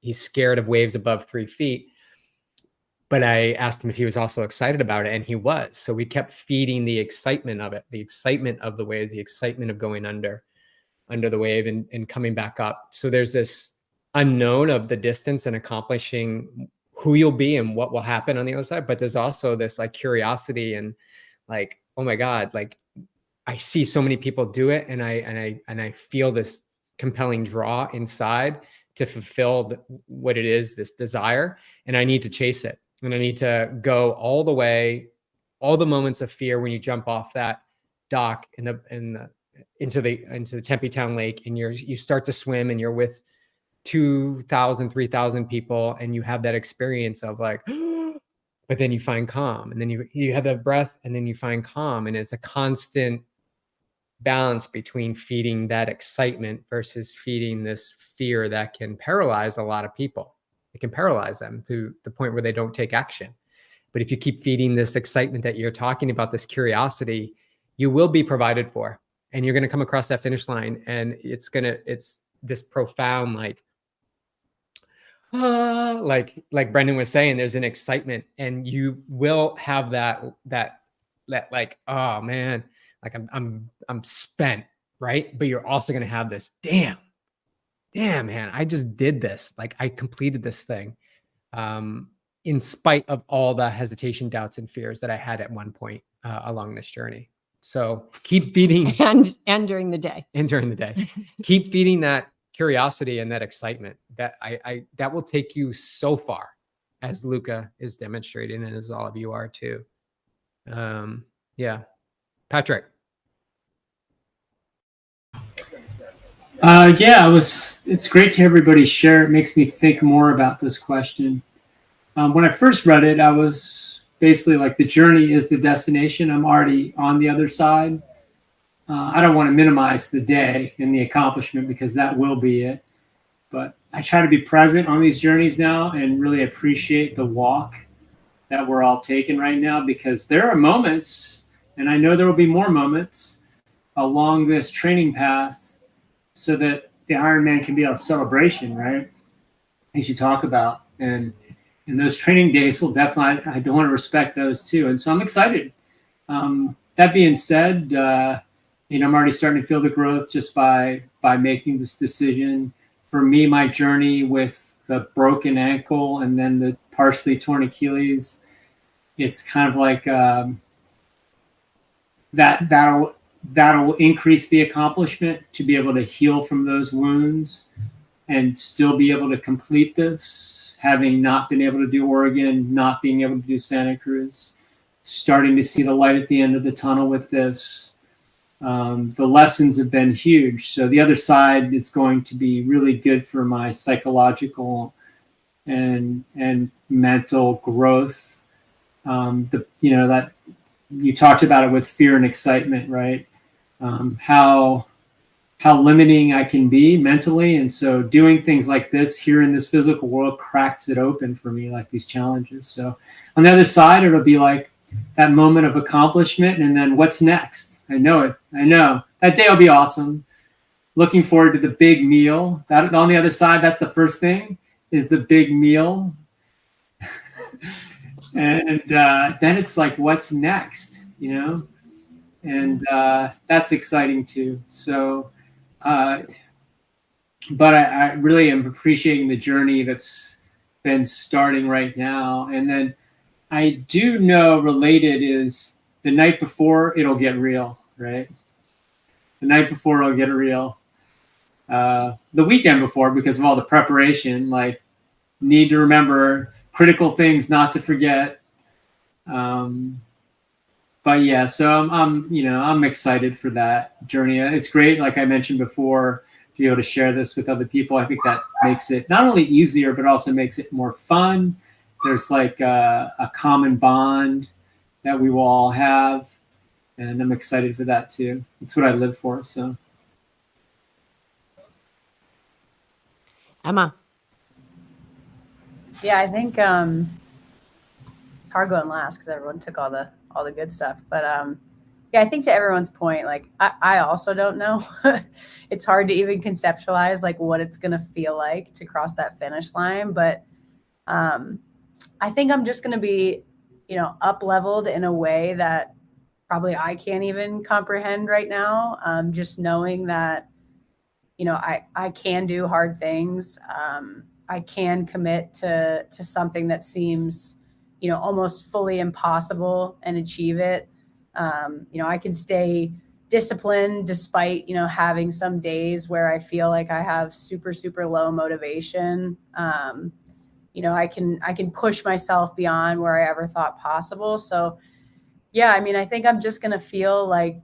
he's scared of waves above 3 feet. But I asked him if he was also excited about it, and he was. So we kept feeding the excitement of it, the excitement of the waves, the excitement of going under the wave and coming back up. So there's this unknown of the distance and accomplishing who you'll be and what will happen on the other side. But there's also this like curiosity and like, oh my God, like I see so many people do it, and I feel this compelling draw inside to fulfill what it is, this desire, and I need to chase it, and I need to go all the way, all the moments of fear when you jump off that dock into the Tempe Town Lake, and you start to swim, and you're with 2,000, 3,000 people, and you have that experience of like, but then you find calm, and then you have that breath, and then you find calm, and it's a constant balance between feeding that excitement versus feeding this fear that can paralyze a lot of people. It can paralyze them to the point where they don't take action. But if you keep feeding this excitement that you're talking about, this curiosity, you will be provided for, and you're going to come across that finish line, and it's this profound, like Brendan was saying, there's an excitement, and you will have that like, oh man, like I'm spent, right? But you're also going to have this, damn, man, I just did this. Like I completed this thing, in spite of all the hesitation, doubts, and fears that I had at one point along this journey. So keep feeding, and during the day, keep feeding that curiosity and that excitement that that will take you so far, as Luca is demonstrating, and as all of you are too. Yeah. Patrick. It's great to hear everybody share. It makes me think more about this question. When I first read it, I was basically like, the journey is the destination. I'm already on the other side. I don't want to minimize the day and the accomplishment, because that will be it. But I try to be present on these journeys now and really appreciate the walk that we're all taking right now, because there are moments, and I know there will be more moments along this training path, so that the Ironman can be a celebration, right? As you talk about. And those training days will definitely, I don't want to respect those too. And so I'm excited. That being said, I'm already starting to feel the growth just by making this decision. For me, my journey with the broken ankle and then the partially torn Achilles, it's kind of like that'll increase the accomplishment to be able to heal from those wounds and still be able to complete this, having not been able to do Oregon, not being able to do Santa Cruz, starting to see the light at the end of the tunnel with this. The lessons have been huge. So the other side is going to be really good for my psychological and mental growth. That you talked about it with fear and excitement, right? How limiting I can be mentally. And so doing things like this here in this physical world cracks it open for me, like these challenges. So on the other side, it'll be like that moment of accomplishment. And then what's next? I know it. I know that day will be awesome. Looking forward to the big meal. That on the other side, that's the first thing, is the big meal. and then it's like, what's next, And that's exciting too. So, but I really am appreciating the journey that's been starting right now. And then I do know related is the night before it'll get real, right? The night before it'll get real. The weekend before, because of all the preparation, like need to remember critical things not to forget. But yeah, so I'm excited for that journey. It's great, like I mentioned before, to be able to share this with other people. I think that makes it not only easier, but also makes it more fun. There's like a common bond that we will all have, and I'm excited for that too. It's what I live for. So, Emma. Yeah, I think it's hard going last because everyone took all the good stuff. But yeah, I think to everyone's point, like I also don't know. It's hard to even conceptualize like what it's gonna feel like to cross that finish line. But I think I'm just gonna be, up leveled in a way that probably I can't even comprehend right now. Just knowing that I can do hard things. I can commit to something that seems, almost fully impossible and achieve it. I can stay disciplined despite, having some days where I feel like I have super, super low motivation. I can push myself beyond where I ever thought possible. So yeah, I mean, I think I'm just going to feel like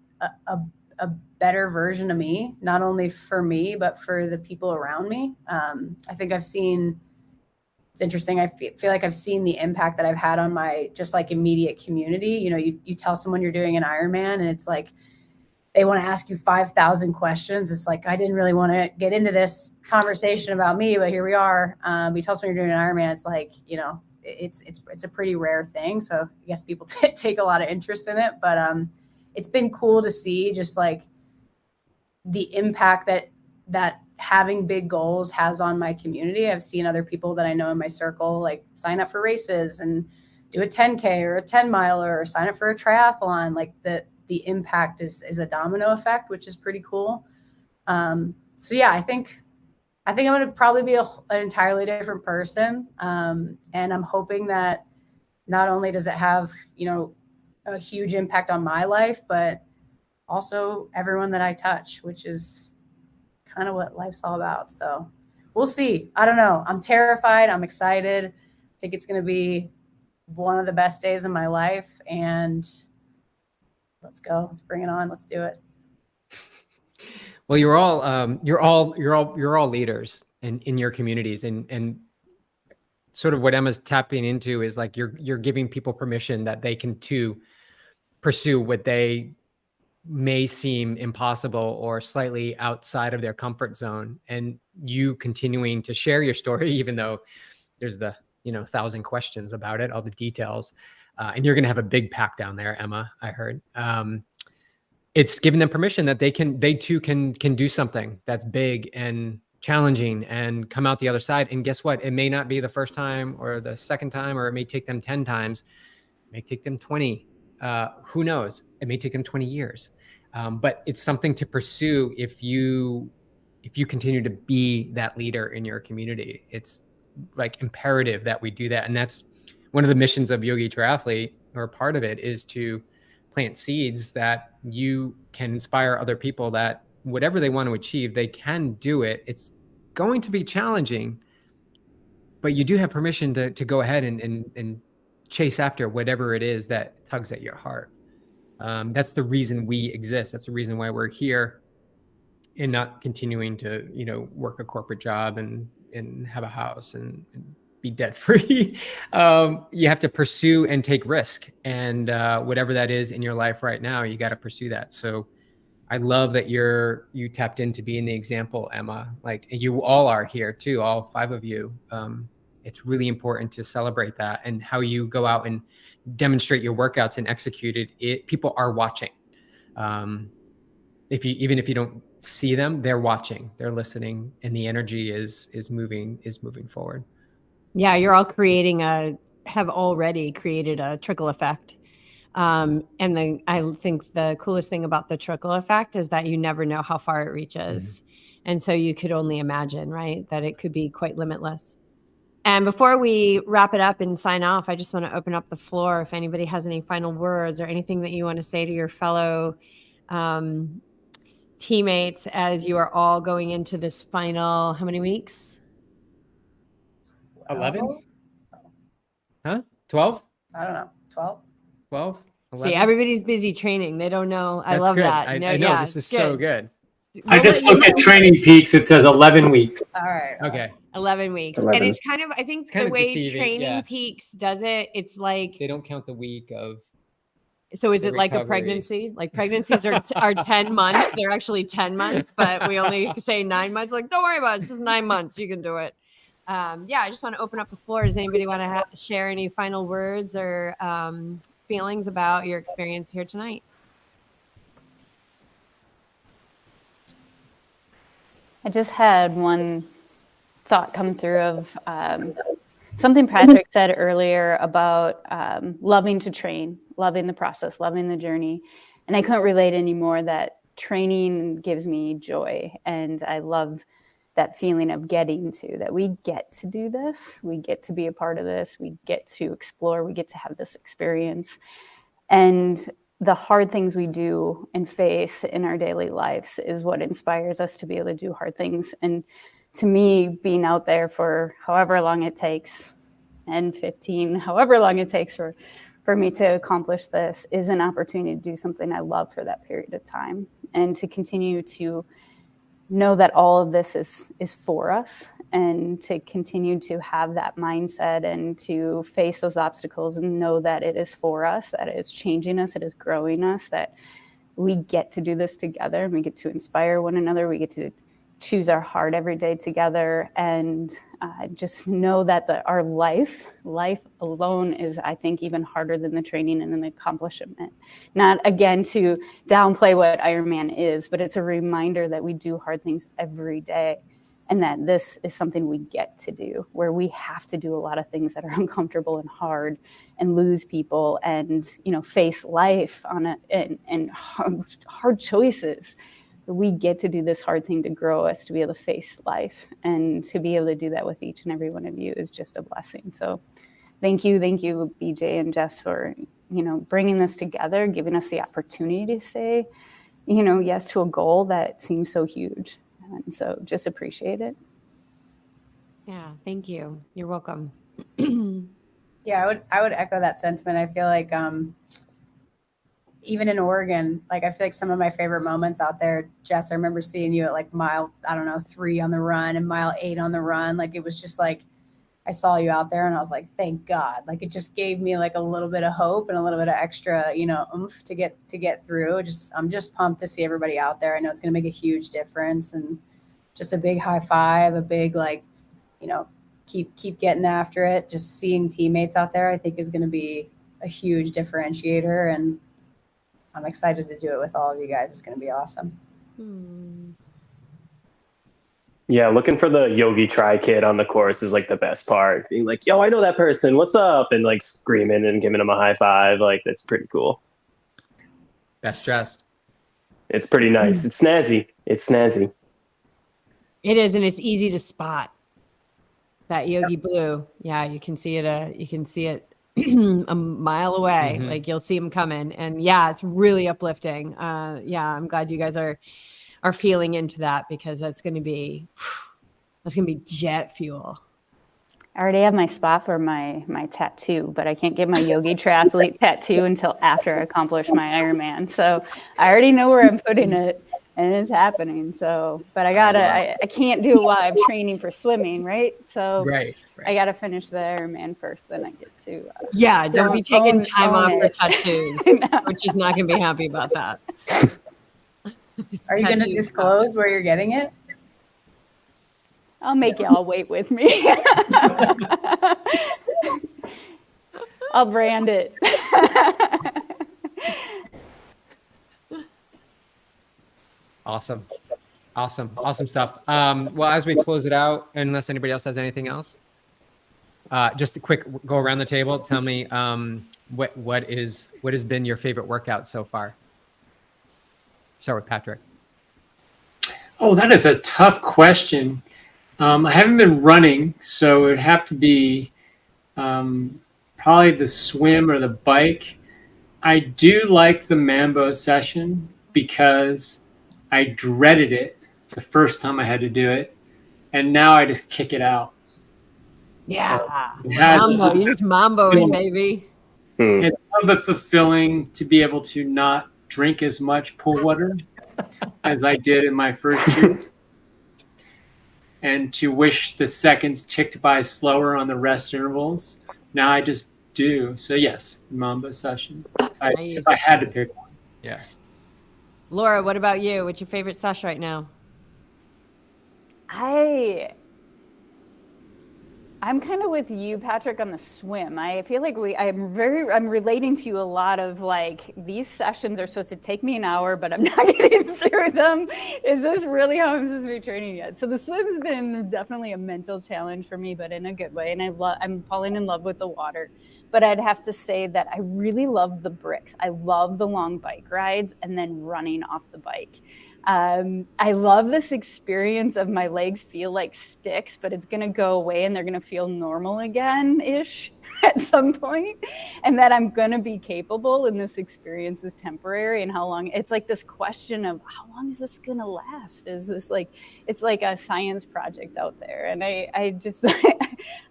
a better version of me, not only for me, but for the people around me. I think it's interesting. I feel like I've seen the impact that I've had on my just like immediate community. You tell someone you're doing an Ironman and it's like, they want to ask you 5,000 questions. It's like, I didn't really want to get into this conversation about me, but here we are. You tell someone you're doing an Ironman, it's like, it's a pretty rare thing. So I guess people take a lot of interest in it, but it's been cool to see just like the impact that having big goals has on my community. I've seen other people that I know in my circle, like sign up for races and do a 10K or a 10 miler or sign up for a triathlon. Like the impact is a domino effect, which is pretty cool. So yeah, I think I'm going to probably be an entirely different person. And I'm hoping that not only does it have, a huge impact on my life, but also everyone that I touch, which is kind of what life's all about. So we'll see. I don't know. I'm terrified. I'm excited. I think it's going to be one of the best days of my life. And let's go. Let's bring it on. Let's do it. Well, you're all leaders in your communities, and sort of what Emma's tapping into is like you're giving people permission that they can too pursue what they may seem impossible or slightly outside of their comfort zone, and you continuing to share your story, even though there's the 1,000 questions about it, all the details, and you're going to have a big pack down there, Emma, I heard. It's giving them permission that they too can do something that's big and challenging and come out the other side. And guess what? It may not be the first time or the second time, or it may take them 10 times. It may take them 20. Who knows? It may take them 20 years. But it's something to pursue if you continue to be that leader in your community. It's like imperative that we do that. And that's one of the missions of YogiTriathlete, or part of it, is to plant seeds that you can inspire other people that whatever they want to achieve, they can do it. It's going to be challenging, but you do have permission to go ahead and chase after whatever it is that tugs at your heart. That's the reason we exist. That's the reason why we're here, and not continuing to, work a corporate job and have a house and be debt free. You have to pursue and take risk, and whatever that is in your life right now, you got to pursue that. So I love that you tapped into being the example, Emma. Like, you all are here too, all 5 of you. It's really important to celebrate that, and how you go out and demonstrate your workouts and execute it. People are watching. Even if you don't see them, they're watching, they're listening, and the energy is moving forward. Yeah, you're all have already created a trickle effect. And I think the coolest thing about the trickle effect is that you never know how far it reaches. Mm-hmm. And so you could only imagine, right, that it could be quite limitless. And before we wrap it up and sign off, I just want to open up the floor. If anybody has any final words or anything that you want to say to your fellow teammates as you are all going into this final, how many weeks? 11? Huh? 12? I don't know. 12? 12? 11? See, everybody's busy training. They don't know. That's I love good. that. I know. This is so good. I just look at Training Peaks. It says 11 weeks. All right. Okay. 11 weeks. 11. And it's kind of, I think the way deceiving, Training Peaks does it, it's like, they don't count the week of. So is it like a pregnancy? Like pregnancies are 10 months. They're actually 10 months, but we only say 9 months. Like, don't worry about it. It's just 9 months. You can do it. I just want to open up the floor. Does anybody want to share any final words or feelings about your experience here tonight? I just had one thought come through of something Patrick said earlier about loving to train, loving the process, loving the journey. And I couldn't relate anymore that training gives me joy, and I love that feeling of getting to that. We get to do this. We get to be a part of this. We get to explore. We get to have this experience. And the hard things we do and face in our daily lives is what inspires us to be able to do hard things. And to me, being out there for however long it takes, and 15, however long it takes for me to accomplish this, is an opportunity to do something I love for that period of time, and to continue to know that all of this is for us, and to continue to have that mindset and to face those obstacles and know that it is for us, that it is changing us, it is growing us, that we get to do this together, and we get to inspire one another. We get to choose our heart every day together, and just know that our life alone is, I think, even harder than the training and the accomplishment. Not, again, to downplay what Ironman is, but it's a reminder that we do hard things every day, and that this is something we get to do, where we have to do a lot of things that are uncomfortable and hard, and lose people, and face life and hard choices. We get to do this hard thing to grow us, to be able to face life, and to be able to do that with each and every one of you is just a blessing. So thank you, BJ and Jess, for, bringing this together, giving us the opportunity to say, yes to a goal that seems so huge. And so just appreciate it. Yeah, thank you. You're welcome. Yeah, I would echo that sentiment. I feel like, even in Oregon, like, I feel like some of my favorite moments out there, Jess, I remember seeing you at like mile, 3 on the run and mile 8 on the run. Like, it was just like, I saw you out there and I was like, thank God. Like, it just gave me like a little bit of hope and a little bit of extra, oomph to get through. I'm just pumped to see everybody out there. I know it's going to make a huge difference, and just a big high five, a big, like, keep getting after it. Just seeing teammates out there, I think, is going to be a huge differentiator, and I'm excited to do it with all of you guys. It's going to be awesome. Yeah, looking for the YogiTriathlete kid on the course is like the best part. Being like, yo, I know that person. What's up? And like screaming and giving them a high five. Like, that's pretty cool. Best dressed. It's pretty nice. It's snazzy. It is, and it's easy to spot. That Yogi Blue. Yeah, you can see it a mile away. Mm-hmm. Like, you'll see them coming, and yeah, it's really uplifting. Yeah, I'm glad you guys are feeling into that, because that's going to be jet fuel. I already have my spot for my tattoo, but I can't get my YogiTriathlete tattoo until after I accomplish my Ironman. So I already know where I'm putting it, and it's happening. So, but I can't do it while I'm training for swimming, right? So right. I got to finish the Ironman first, then I get to. Yeah, don't be taking time off for tattoos. Which is not going to be happy about that. Are you going to disclose where you're getting it? I'll make y'all wait with me. I'll brand it. Awesome stuff. Well, as we close it out, unless anybody else has anything else, just a quick go around the table. Tell me what has been your favorite workout so far? Start with Patrick. Oh, that is a tough question. I haven't been running, so it would have to be probably the swim or the bike. I do like the Mambo session because I dreaded it the first time I had to do it, and now I just kick it out. Yeah, so Mambo, you're just mamboing, baby. It's a little bit fulfilling to be able to not drink as much pool water as I did in my first year, and to wish the seconds ticked by slower on the rest intervals. Now I just do. So yes, Mambo session. If I had to pick one. Yeah. Laura, what about you? What's your favorite sesh right now? I'm kind of with you, Patrick, on the swim. I feel like I'm relating to you a lot of, like, these sessions are supposed to take me an hour, but I'm not getting through them. Is this really how I'm supposed to be training yet? So the swim's been definitely a mental challenge for me, but in a good way. And I'm falling in love with the water. But I'd have to say that I really love the bricks. I love the long bike rides and then running off the bike. I love this experience of my legs feel like sticks, but it's going to go away and they're going to feel normal again-ish at some point, and that I'm going to be capable, and this experience is temporary, and how long. It's like this question of how long is this going to last? Is this like, it's like a science project out there. And I just,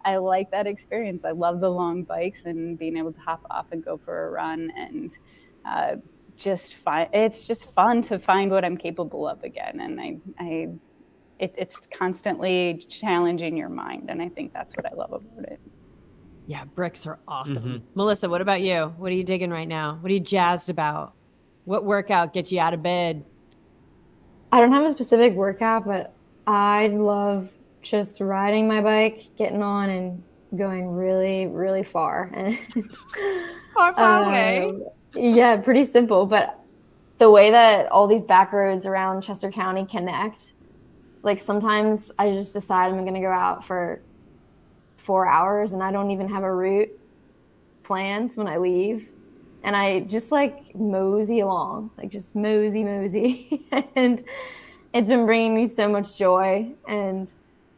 I like that experience. I love the long bikes and being able to hop off and go for a run, and it's just fun to find what I'm capable of again. And it's constantly challenging your mind. And I think that's what I love about it. Yeah, bricks are awesome. Mm-hmm. Melissa, what about you? What are you digging right now? What are you jazzed about? What workout gets you out of bed? I don't have a specific workout, but I love just riding my bike, getting on and going really, really far. And Far away. Yeah, pretty simple. But the way that all these back roads around Chester County connect, like sometimes I just decide I'm going to go out for 4 hours and I don't even have a route planned when I leave. And I just like mosey along, like just mosey. And it's been bringing me so much joy. And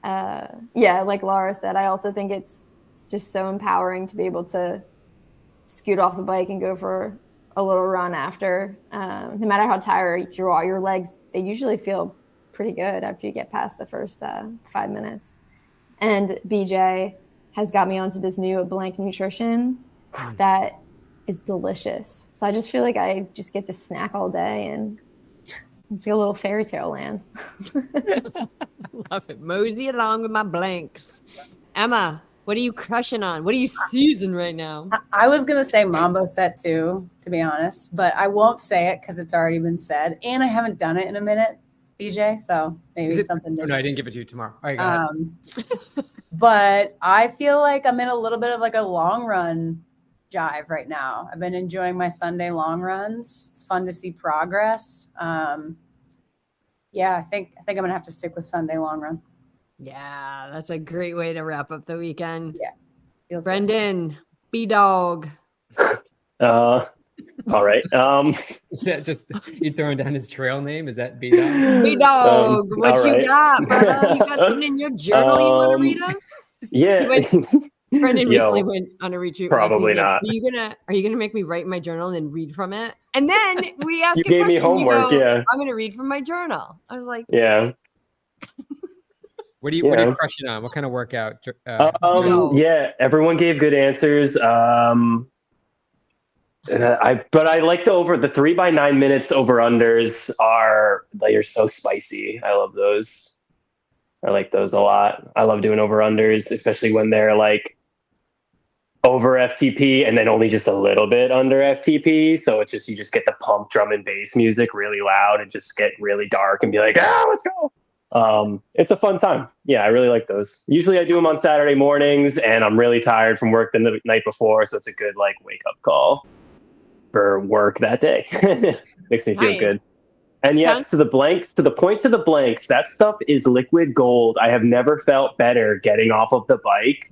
yeah, like Laura said, I also think it's just so empowering to be able to scoot off the bike and go for a little run after. No matter how tired you are, your legs, they usually feel pretty good after you get past the first 5 minutes. And BJ has got me onto this new Blank Nutrition that is delicious. So I just feel like I just get to snack all day and it's a little fairy tale land. Love it. Mosey along with my blanks. Emma, what are you crushing on? What are you seizing right now? I was going to say Mambo Set too, to be honest, but I won't say it because it's already been said. And I haven't done it in a minute, BJ. So maybe something different. No, I didn't give it to you tomorrow. All right, go ahead. But I feel like I'm in a little bit of like a long run jive right now. I've been enjoying my Sunday long runs. It's fun to see progress. Yeah, I think I'm going to have to stick with Sunday long run. Yeah, that's a great way to wrap up the weekend. Yeah. Feels Brendan, good. B-Dog. All right. Is that just you throwing down his trail name? Is that B-Dog? B-Dog, what you right. got, brother? You got something in your journal you want to read us? Yeah. Brendan recently went on a retreat. Probably not. Are you gonna make me write my journal and then read from it? And then we asked you gave me homework. Yeah. I'm gonna read from my journal. I was like, yeah. What are you crushing on? What kind of workout? Yeah, everyone gave good answers. But I like the 3 by 9 minutes over unders they're so spicy. I love those. I like those a lot. I love doing over unders, especially when they're like over FTP and then only just a little bit under FTP. So it's just, you just get the pump drum and bass music really loud and just get really dark and be like, let's go. It's a fun time. Yeah, I really like those. Usually I do them on Saturday mornings and I'm really tired from work the night before. So it's a good like wake up call for work that day. Makes me feel good. And yes, to the blanks, that stuff is liquid gold. I have never felt better getting off of the bike.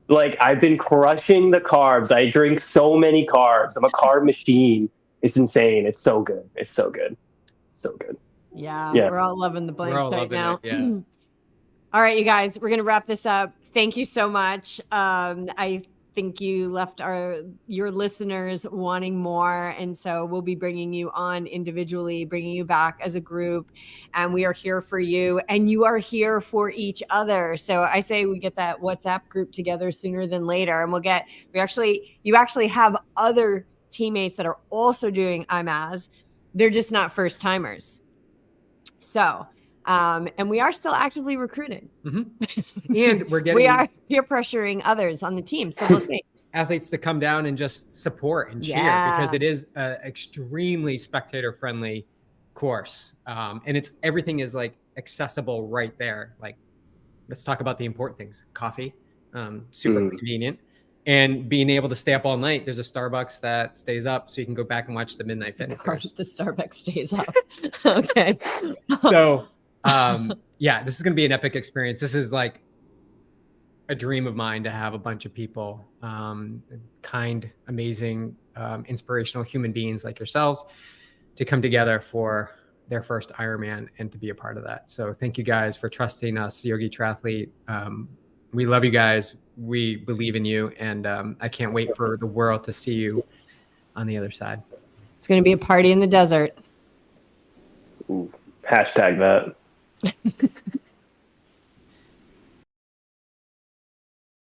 Like I've been crushing the carbs. I drink so many carbs. I'm a carb machine. It's insane. It's so good. It's so good. So good. Yeah, we're all loving the blanks right now. All right, you guys, we're going to wrap this up. Thank you so much. I think you left your listeners wanting more. And so we'll be bringing you on individually, bringing you back as a group. And we are here for you and you are here for each other. So I say we get that WhatsApp group together sooner than later. And you actually have other teammates that are also doing IMAZ. They're just not first timers. So, and we are still actively recruiting. Mm-hmm. And we are peer pressuring others on the team. So we'll see. Athletes to come down and just support and cheer because it is an extremely spectator friendly course. And everything is like accessible right there. Like, let's talk about the important things. Coffee, super convenient. And being able to stay up all night. There's a Starbucks that stays up so you can go back and watch the Midnight Fitness. The Starbucks stays up. Okay. So, this is going to be an epic experience. This is like a dream of mine to have a bunch of people, kind, amazing, inspirational human beings like yourselves to come together for their first Ironman and to be a part of that. So thank you guys for trusting us, YogiTriathlete. We love you guys. We believe in you. And I can't wait for the world to see you on the other side. It's going to be a party in the desert. Ooh, hashtag that.